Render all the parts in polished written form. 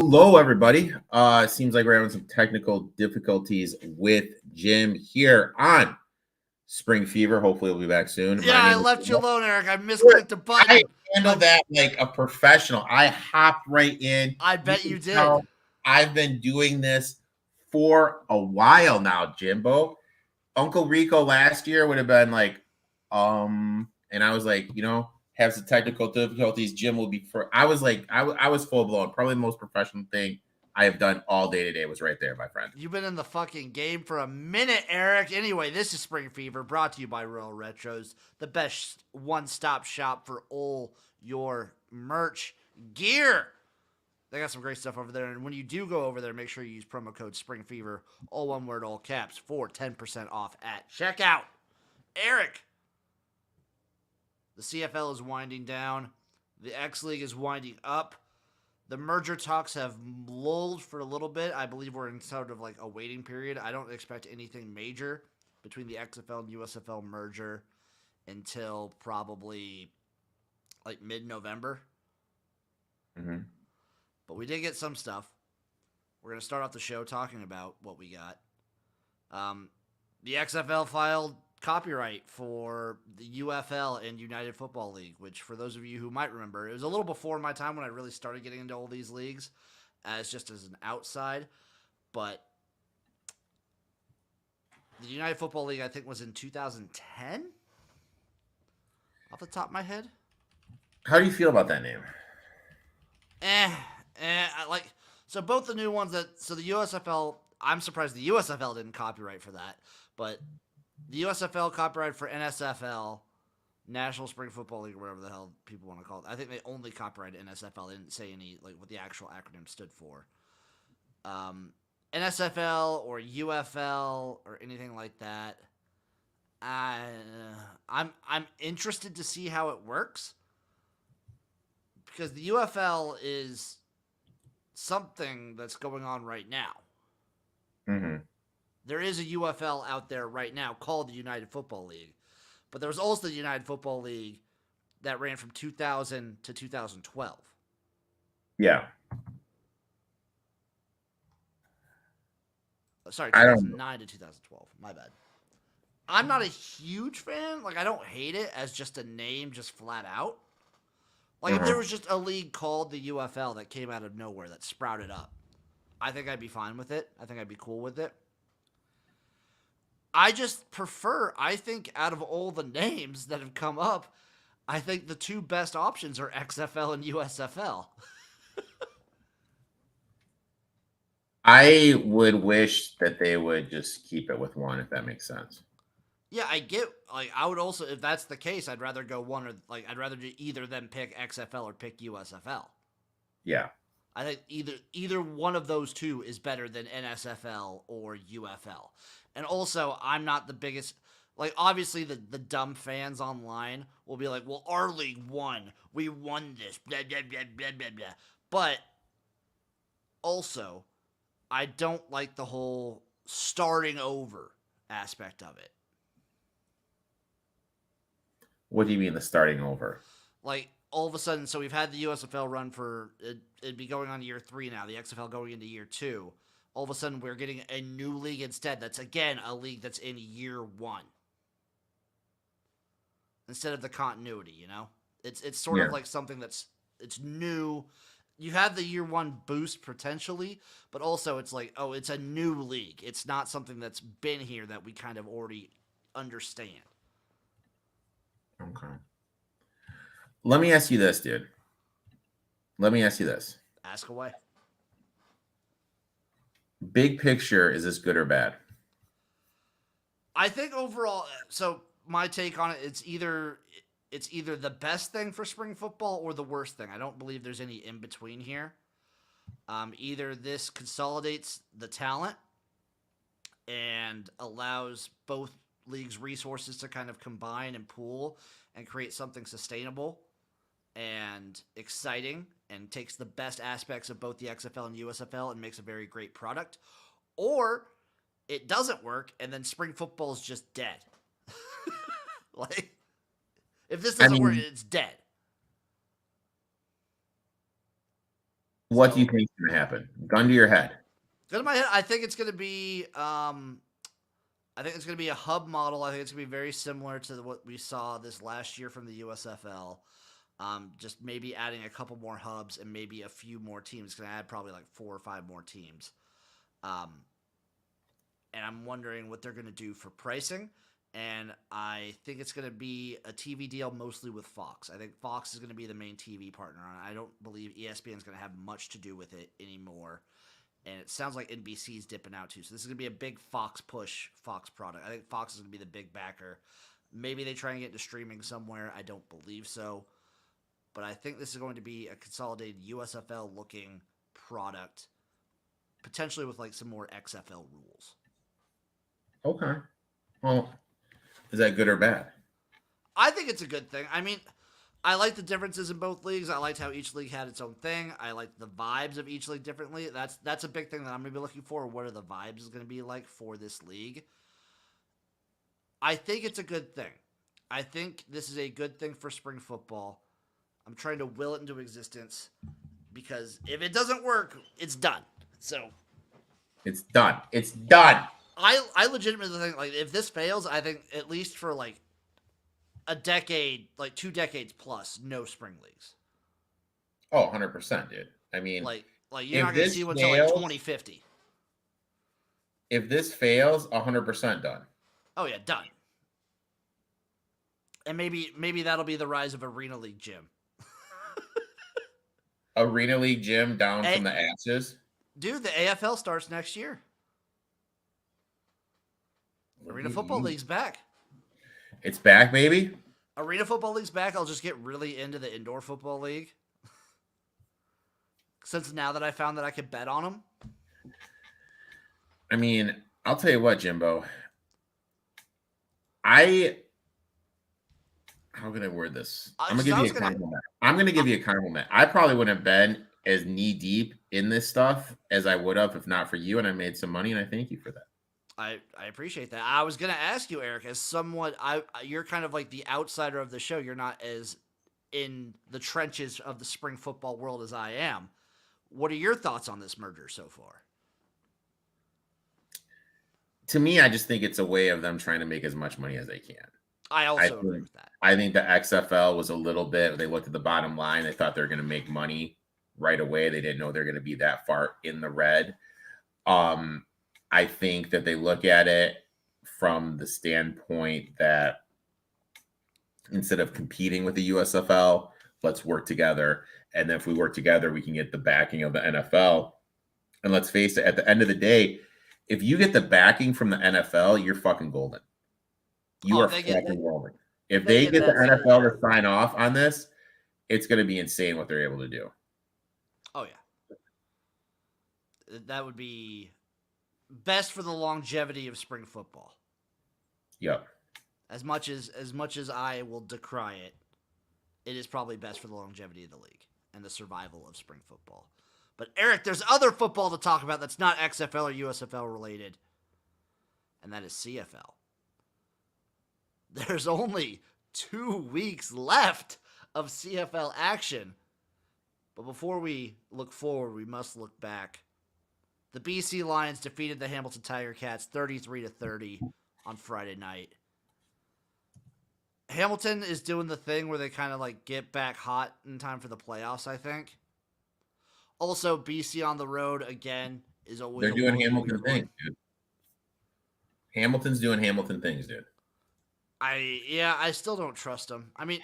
Hello, everybody. It seems like we're having some technical difficulties with Jim here on Spring Fever. Hopefully, we'll be back soon. Yeah, I left you alone, Eric. I misclicked a button. I handled that like a professional. I hopped right in. I bet you did. Tell I've been doing this for a while now, Jimbo. Uncle Rico last year would have been like, and I was like, have some technical difficulties. Jim will be for. I was like, I was full blown. Probably the most professional thing I have done all day today was right there, my friend. You've been in the fucking game for a minute, Eric. Anyway, this is Spring Fever, brought to you by Royal Retros, the best one-stop shop for all your merch gear. They got some great stuff over there, and when you do go over there, make sure you use promo code SPRINGFEVER, all one word, all caps, for 10% off at checkout. Eric, the CFL is winding down. The X League is winding up. The merger talks have lulled for a little bit. I believe we're in sort of like a waiting period. I don't expect anything major between the XFL and USFL merger until probably like mid-November. Mm-hmm. But we did get some stuff. We're going to start off the show talking about what we got. The XFL filed copyright for the UFL and United Football League, which for those of you who might remember, it was a little before my time when I really started getting into all these leagues as just as an outside. But the United Football League, I think, was in 2010? Off the top of my head. How do you feel about that name? So both the new ones so the USFL, I'm surprised the USFL didn't copyright for that, but the USFL copyright for NSFL, National Spring Football League, or whatever the hell people want to call it. I think they only copyrighted NSFL. They didn't say any, like, what the actual acronym stood for. NSFL or UFL or anything like that. I'm interested to see how it works, because the UFL is something that's going on right now. Mm-hmm. There is a UFL out there right now called the United Football League. But there was also the United Football League that ran from 2000 to 2012. Yeah. Sorry, 2009 to 2012. My bad. I'm not a huge fan. Like, I don't hate it as just a name, just flat out. Like, if there was just a league called the UFL that came out of nowhere, that sprouted up, I think I'd be fine with it. I think I'd be cool with it. I just prefer, I think out of all the names that have come up, I think the two best options are XFL and USFL. I would wish that they would just keep it with one, if that makes sense. Yeah, I get, like, I would also, if that's the case, I'd rather go one, or, like, I'd rather either them pick XFL or pick USFL. Yeah. I think either one of those two is better than NSFL or UFL. And also, I'm not the biggest, like, obviously the dumb fans online will be like, well, our league won. We won this, blah, blah, blah, blah, blah, blah. But also, I don't like the whole starting over aspect of it. What do you mean the starting over? Like, all of a sudden, so we've had the USFL run for, it'd be going on year 3 now, the XFL going into year 2. All of a sudden, we're getting a new league instead. That's, again, a league that's in year 1. Instead of the continuity, you know? It's sort of like something it's new. You have the year 1 boost, potentially, but also it's like, oh, it's a new league. It's not something that's been here that we kind of already understand. Okay. Let me ask you this, dude. Let me ask you this. Ask away. Big picture, is this good or bad? I think overall, so my take on it, it's either the best thing for spring football or the worst thing. I don't believe there's any in between here. Either this consolidates the talent and allows both leagues' resources to kind of combine and pool and create something sustainable and exciting, and takes the best aspects of both the XFL and USFL and makes a very great product, or it doesn't work and then spring football is just dead. Like, if this doesn't work, it's dead. What do you So, think is going to happen? Gun to your head. gun to my head, I think it's going to be a hub model. I think it's going to be very similar to what we saw this last year from the USFL. Just maybe adding a couple more hubs and maybe a few more teams. It's going to add probably like 4 or 5 more teams. And I'm wondering what they're going to do for pricing. And I think it's going to be a TV deal mostly with Fox. I think Fox is going to be the main TV partner on it. I don't believe ESPN is going to have much to do with it anymore. And it sounds like NBC's dipping out too. So this is going to be a big Fox push, Fox product. I think Fox is going to be the big backer. Maybe they try and get into streaming somewhere. I don't believe so. But I think this is going to be a consolidated USFL looking product, potentially with like some more XFL rules. Okay. Well, is that good or bad? I think it's a good thing. I mean, I like the differences in both leagues. I liked how each league had its own thing. I like the vibes of each league differently. That's a big thing that I'm going to be looking for. What are the vibes going to be like for this league? I think it's a good thing. I think this is a good thing for spring football. I'm trying to will it into existence because if it doesn't work, it's done. So it's done. It's done. I legitimately think like if this fails, I think at least for like a decade, like 2 decades plus, no spring leagues. Oh, 100%, dude. I mean, like you're not going to see one until like 2050. If this fails, 100% done. Oh yeah, done. And maybe that'll be the rise of Arena League Gym. Arena League Gym down from the ashes. Dude, the AFL starts next year. Arena Football League's back. It's back, baby. Arena Football League's back. I'll just get really into the Indoor Football League. Since now that I found that I could bet on them. I mean, I'll tell you what, Jimbo. How can I word this? I'm going to give you a compliment. I'm going to give you a compliment. I probably wouldn't have been as knee deep in this stuff as I would have if not for you, and I made some money, and I thank you for that. I appreciate that. I was going to ask you, Eric, as somewhat, you're kind of like the outsider of the show. You're not as in the trenches of the spring football world as I am. What are your thoughts on this merger so far? To me, I just think it's a way of them trying to make as much money as they can. I also agree with that. I think the XFL was a little bit, they looked at the bottom line. They thought they were going to make money right away. They didn't know they're going to be that far in the red. I think that they look at it from the standpoint that instead of competing with the USFL, let's work together. And then if we work together, we can get the backing of the NFL. And let's face it, at the end of the day, if you get the backing from the NFL, you're fucking golden. You are fucking golden. If they get the NFL to sign off on this, it's going to be insane what they're able to do. Oh, yeah. That would be best for the longevity of spring football. Yep. As much as I will decry it, it is probably best for the longevity of the league and the survival of spring football. But Eric, there's other football to talk about that's not XFL or USFL related, and that is CFL. There's only 2 weeks left of CFL action. But before we look forward, we must look back. The BC Lions defeated the Hamilton Tiger Cats 33-30 on Friday night. Hamilton is doing the thing where they kind of like get back hot in time for the playoffs, I think. Also, BC on the road again is always. They're doing Hamilton things, dude. Hamilton's doing Hamilton things, dude. I still don't trust them. I mean,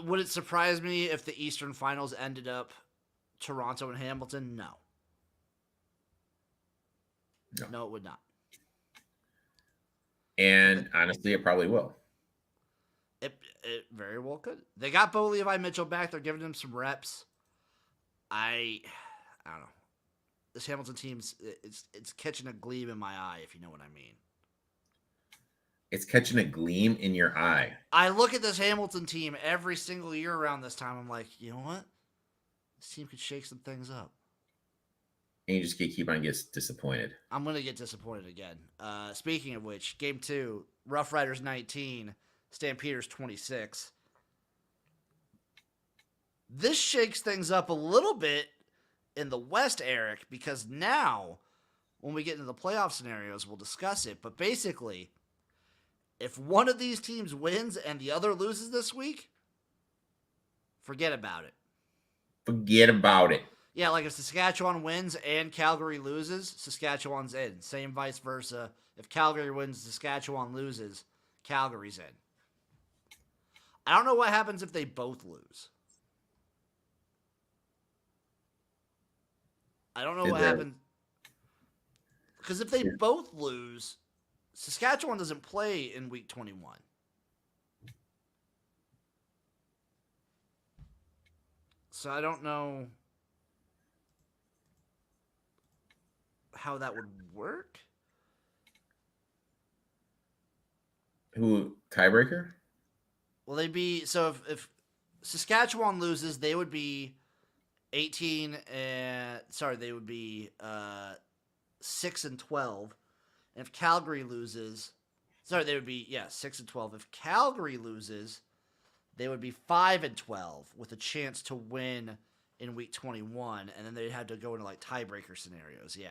would it surprise me if the Eastern Finals ended up Toronto and Hamilton? No, it would not. And honestly, it probably will. It very well could. They got Bo Levi Mitchell back. They're giving him some reps. I don't know. This Hamilton team's it's catching a gleam in my eye, if you know what I mean. It's catching a gleam in your eye. I look at this Hamilton team every single year around this time. I'm like, you know what? This team could shake some things up. And you just keep on getting disappointed. I'm going to get disappointed again. Speaking of which, Game 2, Rough Riders 19, Stampeders 26. This shakes things up a little bit in the West, Eric, because now when we get into the playoff scenarios, we'll discuss it. But basically, if one of these teams wins and the other loses this week, forget about it. Forget about it. Yeah, like if Saskatchewan wins and Calgary loses, Saskatchewan's in. Same vice versa. If Calgary wins, Saskatchewan loses, Calgary's in. I don't know what happens if they both lose. I don't know what happens. Because if they both lose, Saskatchewan doesn't play in week 21. So I don't know how that would work. Who, tiebreaker? Well, they'd be, so if Saskatchewan loses, they would be 18 and, they would be 6 and 12. And if Calgary loses, they would be, 6 and 12. If Calgary loses, they would be 5 and 12 with a chance to win in week 21. And then they'd have to go into like tiebreaker scenarios. Yeah.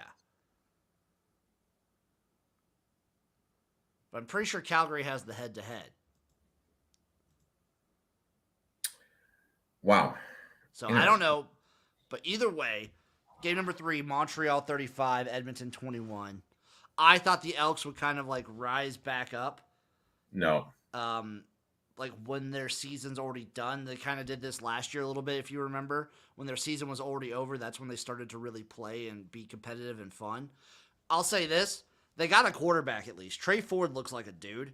But I'm pretty sure Calgary has the head to head. Wow. So I don't know. But either way, game number 3, Montreal 35, Edmonton 21. I thought the Elks would kind of like rise back up. No. Like when their season's already done. They kind of did this last year a little bit, if you remember. When their season was already over, that's when they started to really play and be competitive and fun. I'll say this. They got a quarterback at least. Trey Ford looks like a dude.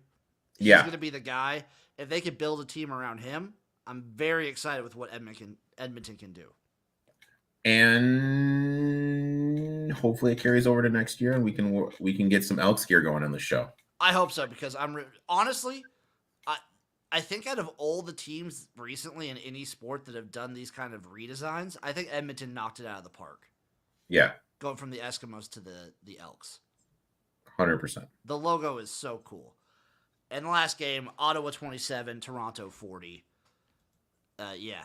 He's going to be the guy. If they could build a team around him, I'm very excited with what Edmonton can do. And hopefully it carries over to next year, and we can get some Elks gear going on the show. I hope so, because honestly, I think out of all the teams recently in any sport that have done these kind of redesigns, I think Edmonton knocked it out of the park. Yeah. Going from the Eskimos to the Elks. 100%. The logo is so cool. And the last game, Ottawa 27, Toronto 40. Yeah.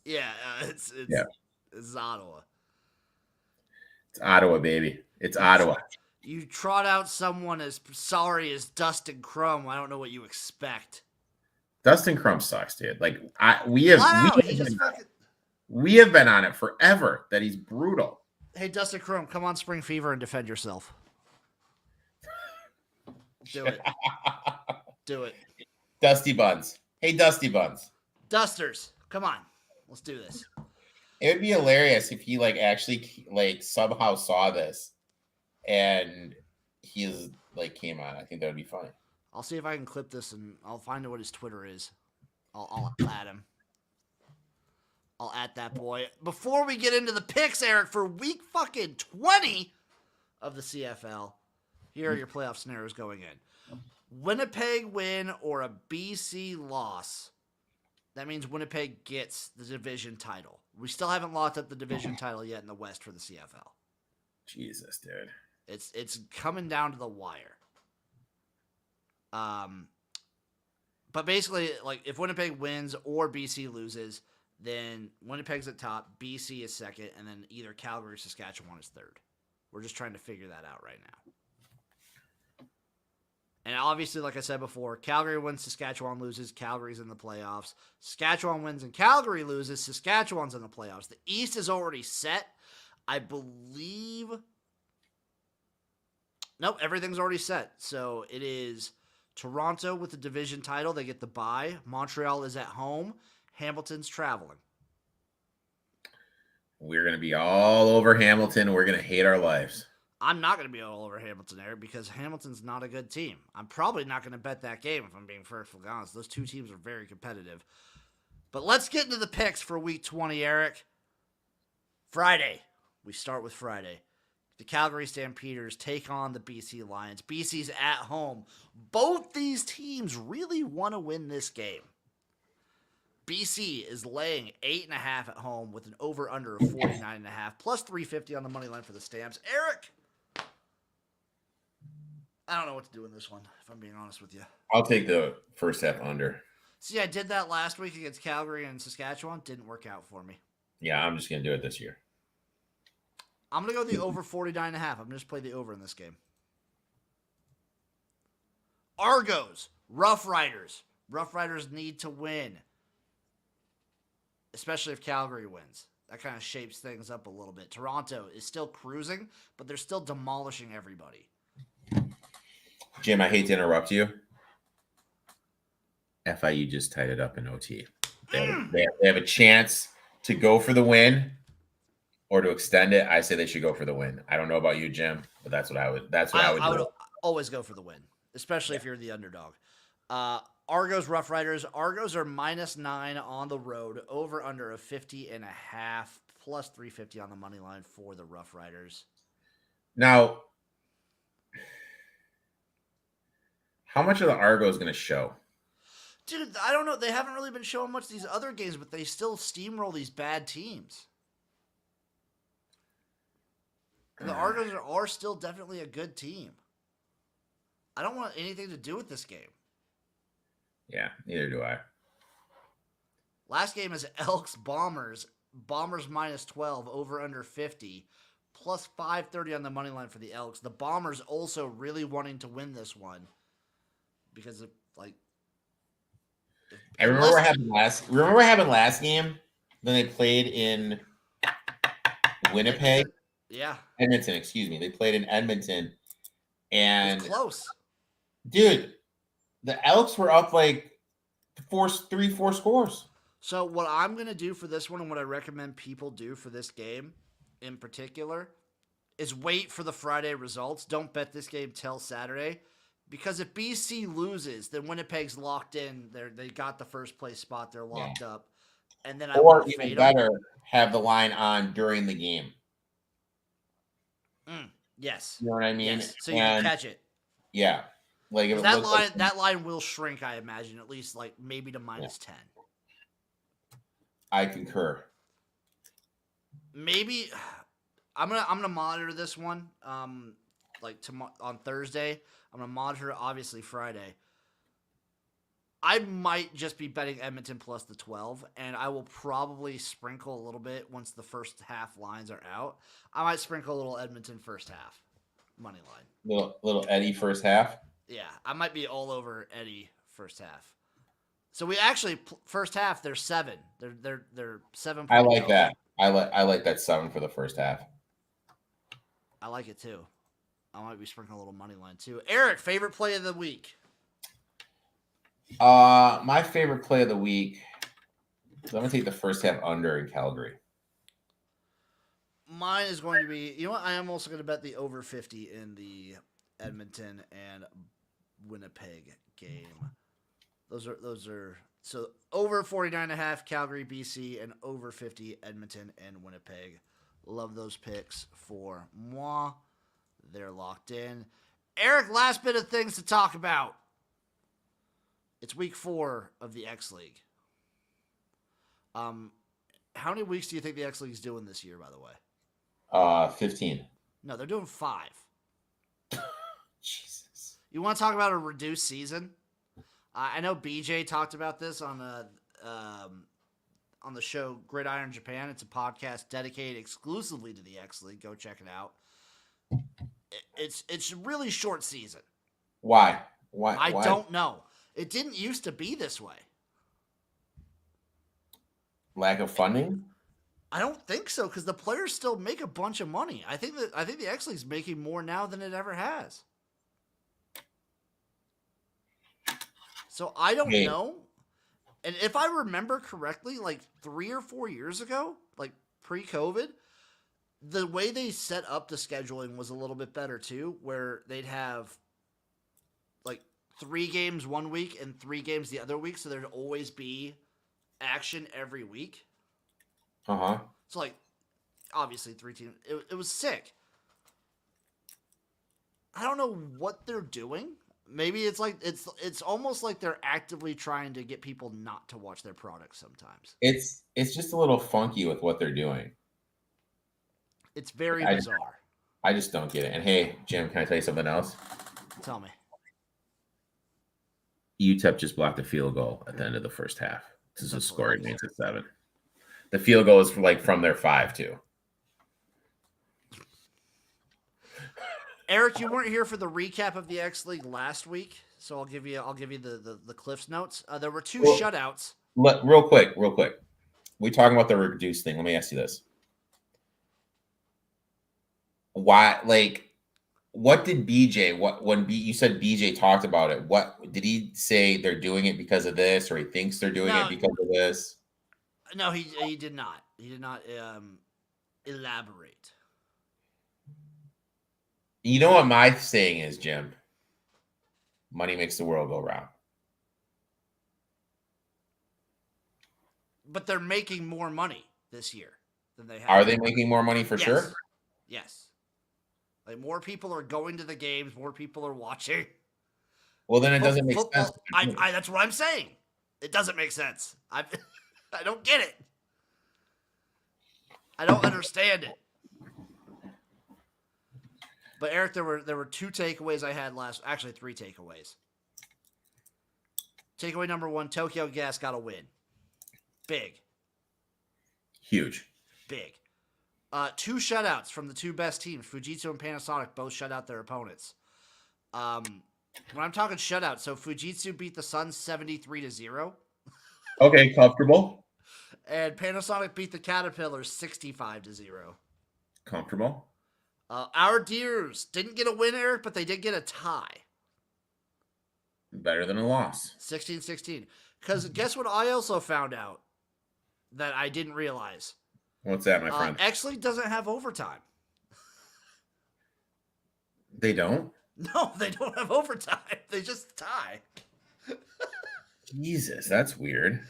It's Ottawa. It's Ottawa, baby. It's Ottawa. You trot out someone as sorry as Dustin Crum. I don't know what you expect. Dustin Crum sucks, dude. Like we have been on it forever that he's brutal. Hey, Dustin Crum, come on Spring Fever and defend yourself. Do it. Do it. Dusty Buns. Hey, Dusty Buns. Dusters, come on. Let's do this. It would be hilarious if he actually somehow saw this and he came on. I think that would be funny. I'll see if I can clip this and I'll find out what his Twitter is. I'll add him. I'll add that boy. Before we get into the picks, Eric, for week fucking 20 of the CFL, here are your playoff scenarios going in. Winnipeg win or a BC loss. That means Winnipeg gets the division title. We still haven't locked up the division title yet in the West for the CFL. Jesus, dude. It's coming down to the wire. But basically, if Winnipeg wins or BC loses, then Winnipeg's at top, BC is second, and then either Calgary or Saskatchewan is third. We're just trying to figure that out right now. And obviously, like I said before, Calgary wins, Saskatchewan loses, Calgary's in the playoffs. Saskatchewan wins and Calgary loses, Saskatchewan's in the playoffs. The East is already set. I believe... Nope, everything's already set. So it is Toronto with the division title. They get the bye. Montreal is at home. Hamilton's traveling. We're going to be all over Hamilton. We're going to hate our lives. I'm not going to be all over Hamilton, Eric, because Hamilton's not a good team. I'm probably not going to bet that game if I'm being perfectly honest. Those two teams are very competitive. But let's get into the picks for week 20, Eric. Friday. We start with Friday. The Calgary Stampeders take on the BC Lions. BC's at home. Both these teams really want to win this game. BC is laying 8.5 at home with an over-under of 49.5, plus 350 on the money line for the Stamps. Eric, I don't know what to do in this one, if I'm being honest with you. I'll take the first half under. See, I did that last week against Calgary and Saskatchewan. Didn't work out for me. Yeah, I'm just gonna do it this year. I'm going to go the over 49.5. I'm going to just play the over in this game. Argos, Rough Riders. Rough Riders need to win, especially if Calgary wins. That kind of shapes things up a little bit. Toronto is still cruising, but they're still demolishing everybody. Jim, I hate to interrupt you. FIU just tied it up in OT. They have a chance to go for the win or to extend it. I say they should go for the win. I don't know about you, Jim, but that's what I would. That's what I would do. Always go for the win, especially if you're the underdog. Argos, Rough Riders. Argos are -9 on the road, over under a 50.5, plus 350 on the money line for the Rough Riders. Now, how much of the Argos going to show? Dude, I don't know. They haven't really been showing much these other games, but they still steamroll these bad teams. The Argos are still definitely a good team. I don't want anything to do with this game. Yeah, neither do I. Last game is Elks Bombers. Bombers -12, over under 50, plus 530 on the money line for the Elks. The Bombers also really wanting to win this one because of I remember what happened last. Remember what happened last game? Then they played in Winnipeg. Edmonton. Excuse me. They played in Edmonton, and it was close. Dude, the Elks were up like 4 scores. So what I'm going to do for this one and what I recommend people do for this game in particular is wait for the Friday results. Don't bet this game till Saturday, because if BC loses, then Winnipeg's locked in. They got the first place spot. They're locked up. And then or even better, have the line on during the game. Yes. You know what I mean? Yes. So you can catch it. Yeah. Like if that line will shrink, I imagine, at least like maybe to -10. I concur. Maybe I'm gonna monitor this one. Like tomorrow on Thursday, I'm gonna monitor it, obviously Friday. I might just be betting Edmonton plus the 12, and I will probably sprinkle a little bit once the first half lines are out. I might sprinkle a little Edmonton first half money line. Little Eddie first half. Yeah, I might be all over Eddie first half. So we actually first half they're 7. They're 7. I like that. I like that 7 for the first half. I like it too. I might be sprinkling a little money line too. Eric, favorite play of the week? My favorite play of the week. So I'm gonna take the first half under in Calgary. Mine is going to be, you know what? I am also going to bet the over 50 in the Edmonton and Winnipeg game. Those are so over 49.5 Calgary, BC, and over 50 Edmonton and Winnipeg. Love those picks for moi. They're locked in. Eric, last bit of things to talk about. It's week 4 of the X League. How many weeks do you think the X League is doing this year, by the way? 15. No, they're doing 5. Jesus. You want to talk about a reduced season? I know BJ talked about this on the show Gridiron Japan. It's a podcast dedicated exclusively to the X League. Go check it out. It's a really short season. Why? I don't know. It didn't used to be this way. Lack of funding? I don't think so, because the players still make a bunch of money. I think the X League's making more now than it ever has. So I don't know. And if I remember correctly, like 3 or 4 years ago, like pre-COVID, the way they set up the scheduling was a little bit better too, where they'd have like 3 games one week and 3 games the other week, so there'd always be action every week. Uh-huh. So like obviously 3 teams. It was sick. I don't know what they're doing. Maybe it's like it's almost like they're actively trying to get people not to watch their products sometimes. It's just a little funky with what they're doing. It's very bizarre. I just don't get it. And hey, Jim, can I tell you something else? Tell me. UTEP just blocked a field goal at the end of the first half. This is score hilarious. remains at 7. The field goal is from their 5 too. Eric, you weren't here for the recap of the X League last week, so I'll give you the Cliffs notes. There were 2 shutouts. Real quick. We talking about the reduced thing. Let me ask you this: Why, what did BJ? You said BJ talked about it? What did he say? They're doing it because of this, or he thinks they're doing it because of this? No, he did not. He did not elaborate. You know what my saying is, Jim? Money makes the world go round. But they're making more money this year than they have. Are they making more money for sure? Yes. Like, more people are going to the games, more people are watching. Well, then it doesn't make sense. That's what I'm saying. It doesn't make sense. I don't get it. I don't understand it. But Eric, there were 2 takeaways I had actually 3 takeaways. Takeaway number 1, Tokyo Gas got a win. Big. Huge. Big. 2 shutouts from the 2 best teams. Fujitsu and Panasonic both shut out their opponents. When I'm talking shutout, so Fujitsu beat the Suns 73-0. Okay, comfortable. And Panasonic beat the Caterpillars 65-0. Comfortable. Our Deers didn't get a win, Eric, but they did get a tie. Better than a loss. 16-16. Because guess what I also found out that I didn't realize? What's that, my friend? X League doesn't have overtime. They don't? No, they don't have overtime. They just tie. Jesus, that's weird.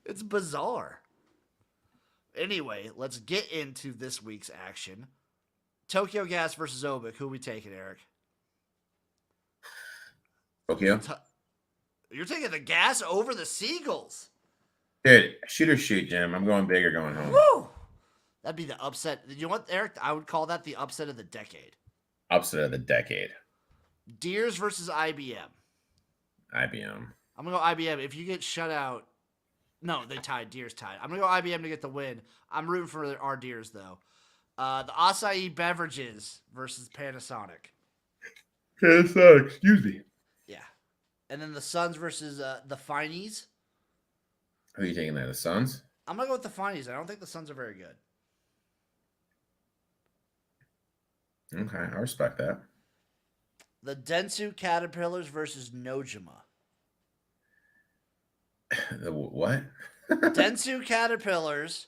It's bizarre. Anyway, let's get into this week's action. Tokyo Gas versus Obik. Who are we taking, Eric? Tokyo. You're taking the Gas over the Seagulls. Dude, shoot or shoot, Jim. I'm going big or going home. Woo! That'd be the upset. You know what, Eric? I would call that the upset of the decade. Upset of the decade. Deers versus IBM. IBM. I'm going to go IBM. If you get shut out... No, they tied. Deers tied. I'm going to go IBM to get the win. I'm rooting for our Deers, though. The Acai Beverages versus Panasonic. Panasonic, excuse me. Yeah. And then the Suns versus the Finies. Who are you taking there? The Suns? I'm going to go with the Finies. I don't think the Suns are very good. Okay, I respect that. The Dentsu Caterpillars versus Nojima. The what? Dentsu Caterpillars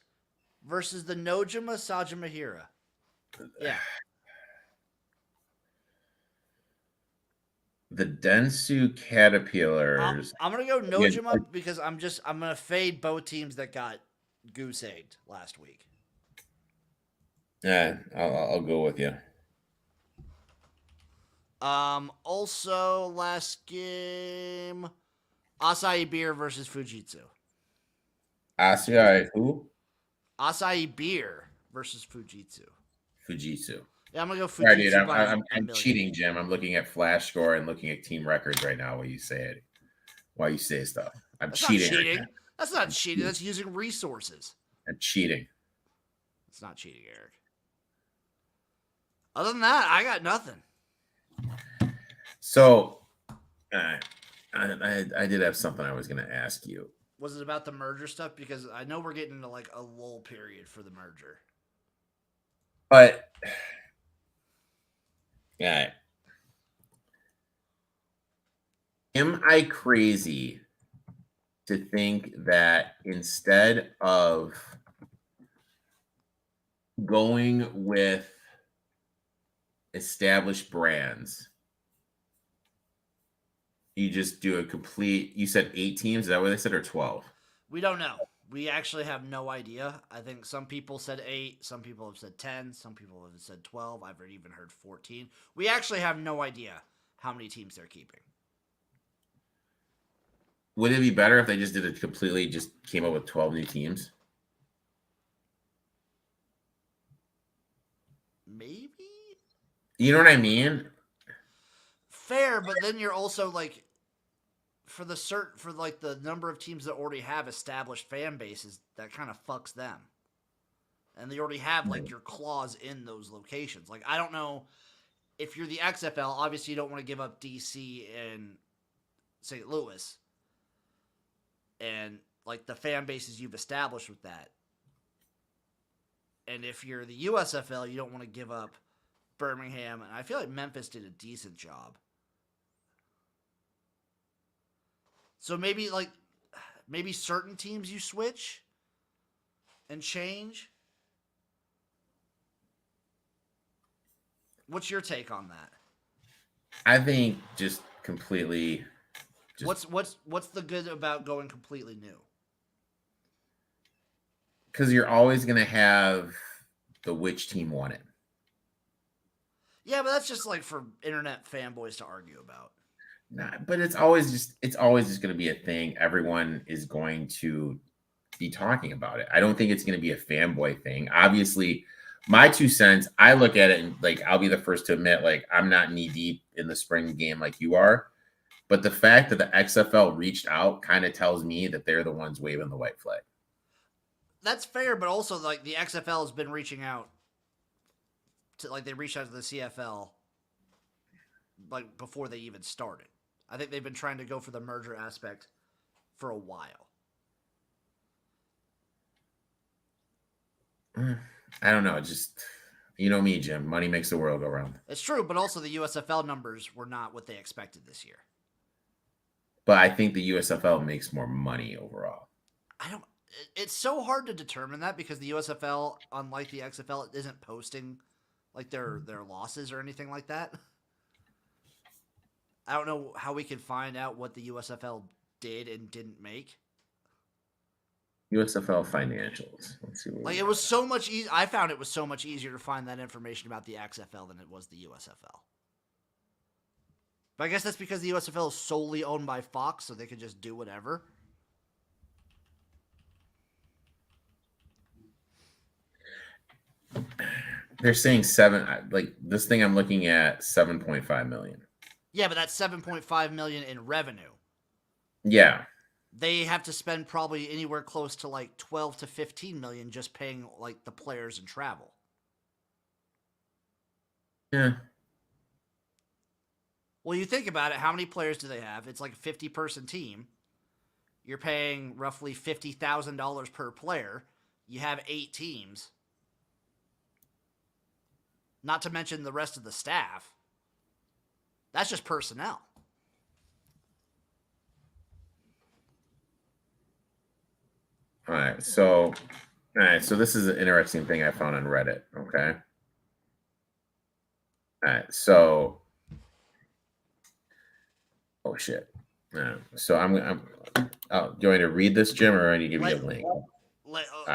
versus the Nojima Sajimahira. Yeah. The Dentsu Caterpillars. I'm gonna go Nojima because I'm gonna fade both teams that got goose egged last week. Yeah, I'll go with you. Also last game, Acai Beer versus Fujitsu. Acai who? Acai Beer versus Fujitsu. Fujitsu. Yeah, I'm gonna go Fujitsu. All right, dude, I'm cheating, Jim. I'm looking at Flash Score and looking at team records right now while you say it. While you say stuff. That's cheating. Not cheating. That's not cheating. That's using resources. I'm cheating. It's not cheating, Eric. Other than that, I got nothing. So, I did have something I was going to ask you. Was it about the merger stuff? Because I know we're getting into like a lull period for the merger. But, yeah. Am I crazy to think that instead of going with established brands, you just do a complete, you said 8 teams? Is that what they said, or 12? We don't know. We actually have no idea. I think some people said 8, some people have said 10, some people have said 12. I've even heard 14. We actually have no idea how many teams they're keeping. Would it be better if they just did it completely, just came up with 12 new teams? Maybe? You know what I mean? Fair, but then you're also like for the number of teams that already have established fan bases, that kind of fucks them. And they already have like your claws in those locations. Like I don't know if you're the XFL, obviously you don't want to give up DC and St. Louis and like the fan bases you've established with that. And if you're the USFL, you don't want to give up Birmingham, and I feel like Memphis did a decent job. So maybe certain teams you switch and change. What's your take on that? I think just completely. What's the good about going completely new? Because you're always going to have the which team won it. Yeah, but that's just like for internet fanboys to argue about. Nah, but it's always just going to be a thing. Everyone is going to be talking about it. I don't think it's going to be a fanboy thing. Obviously, my 2 cents, I look at it and like I'll be the first to admit, like I'm not knee deep in the spring game like you are. But the fact that the XFL reached out kind of tells me that they're the ones waving the white flag. That's fair, but also like the XFL has been reaching out to like they reached out to the CFL like before they even started. I think they've been trying to go for the merger aspect for a while. I don't know. Just you know me, Jim. Money makes the world go round. It's true, but also the USFL numbers were not what they expected this year. But I think the USFL makes more money overall. I don't. It's so hard to determine that because the USFL, unlike the XFL, isn't posting like their losses or anything like that. I don't know how we can find out what the USFL did and didn't make. USFL financials. Let's see. Like it was so much easier. I found it was so much easier to find that information about the XFL than it was the USFL. But I guess that's because the USFL is solely owned by Fox, so they can just do whatever. They're saying 7. Like this thing I'm looking at, 7.5 million. Yeah, but that's 7.5 million in revenue. Yeah. They have to spend probably anywhere close to like 12 to 15 million just paying like the players and travel. Yeah. Well, you think about it, how many players do they have? It's like a 50-person team. You're paying roughly $50,000 per player. You have 8 teams. Not to mention the rest of the staff. That's just personnel. All right. So this is an interesting thing I found on Reddit. Okay. All right. So, oh shit. So I'm do you want me to read this, Jim, or do I need to give you a link?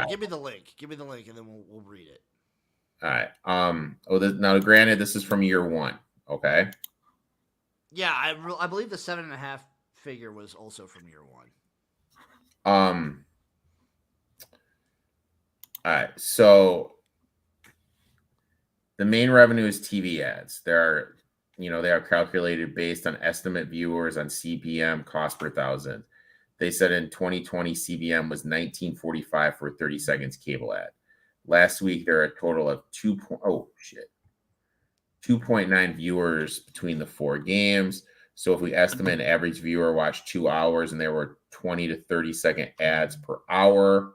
Give me the link. Give me the link, and then we'll read it. All right. Now, granted, this is from year 1. Okay. Yeah, I believe the 7.5 figure was also from year 1. All right. So the main revenue is TV ads. They are calculated based on estimate viewers on CPM, cost per thousand. They said in 2020, CPM was $19.45 for a 30 seconds cable ad. Last week, there are a total of 2.9 viewers between the 4 games. So if we estimate an average viewer watched 2 hours and there were 20 to 30 second ads per hour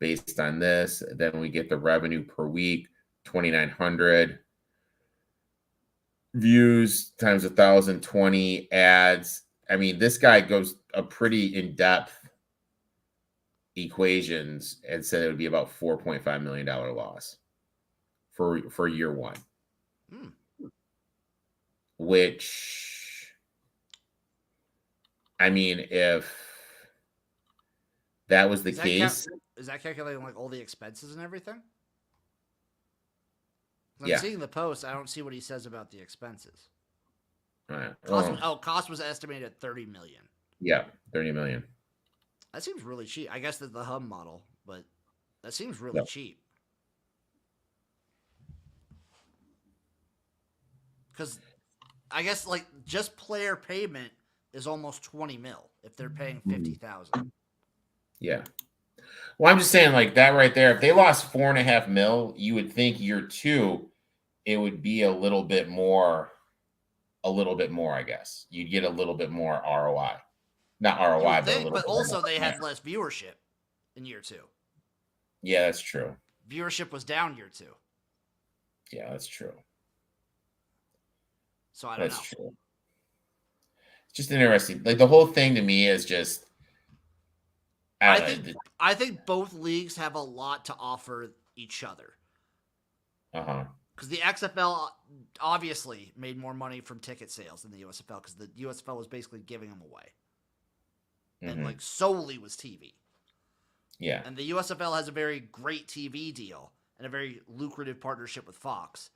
based on this, then we get the revenue per week, 2,900 views times 1,020 ads. I mean, this guy goes a pretty in-depth equations and said it would be about $4.5 million loss for year 1. Which, I mean, if that was the case. Is that calculating like all the expenses and everything? Yeah. I'm seeing the post. I don't see what he says about the expenses. All right. Cost was estimated at $30 million. Yeah, $30 million. That seems really cheap. I guess that's the hub model, but that seems really cheap. Because I guess like just player payment is almost 20 mil if they're paying Mhm. 50,000. Yeah. Well, I'm just saying, like that right there. If they lost 4.5 mil, you would think year two, it would be a little bit more. I guess you'd get a little bit more ROI, not You ROI, would but a think, little but bit more. also they Yeah, had less viewership in year 2. yeah, that's true. Viewership was down year 2. Yeah, that's true. So I don't That's know. true. It's just interesting. Like the whole thing to me is just, I I don't think know. I think both leagues have a lot to offer each other. Uh huh. Because the XFL obviously made more money from ticket sales than the USFL because the USFL was basically giving them away. And Hmm. like solely was TV. Yeah. And the USFL has a very great TV deal and a very lucrative partnership with Fox.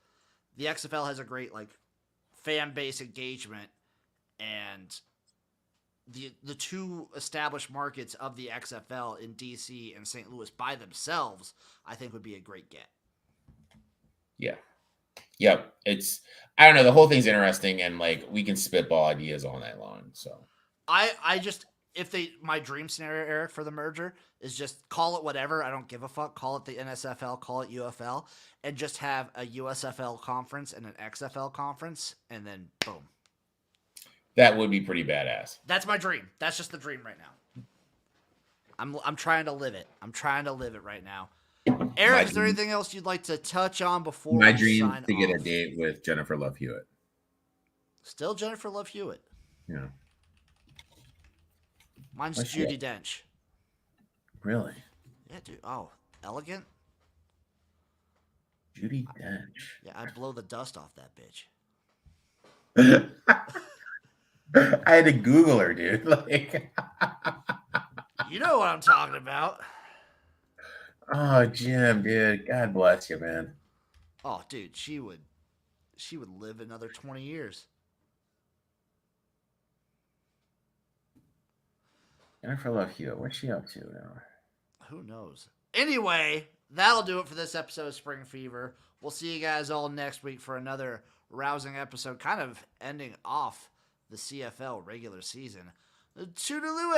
The XFL has a great like fan base engagement, and the two established markets of the XFL in DC and St. Louis by themselves, I think would be a great get. Yeah. Yep. It's, I don't know. The whole thing's interesting, and like we can spitball ideas all night long. So I just if they my dream scenario, Eric, for the merger is just call it whatever. I don't give a fuck. Call it the NSFL, call it UFL, and just have a USFL conference and an XFL conference, and then boom. that would be pretty badass. That's my dream. That's just the dream right now. I'm trying to live it. I'm trying to live it right now. My Eric, is there dream, anything else you'd like to touch on before my we dream sign to get a off? date with Jennifer Love Hewitt. Still Jennifer Love Hewitt. Yeah. Mine's What's she Judy at? Dench. Really? Yeah, dude. Oh, elegant. Judy Dench. Yeah, I'd blow the dust off that bitch. I had to Google her, dude. Like, You know what I'm talking about. oh, Jim, dude. God bless you, man. Oh, dude, she would live another 20 years. Jennifer Love Hewitt. What's she up to now? Who knows? Anyway, that'll do it for this episode of Spring Fever. We'll see you guys all next week for another rousing episode, kind of ending off the CFL regular season. Toodaloo, everyone.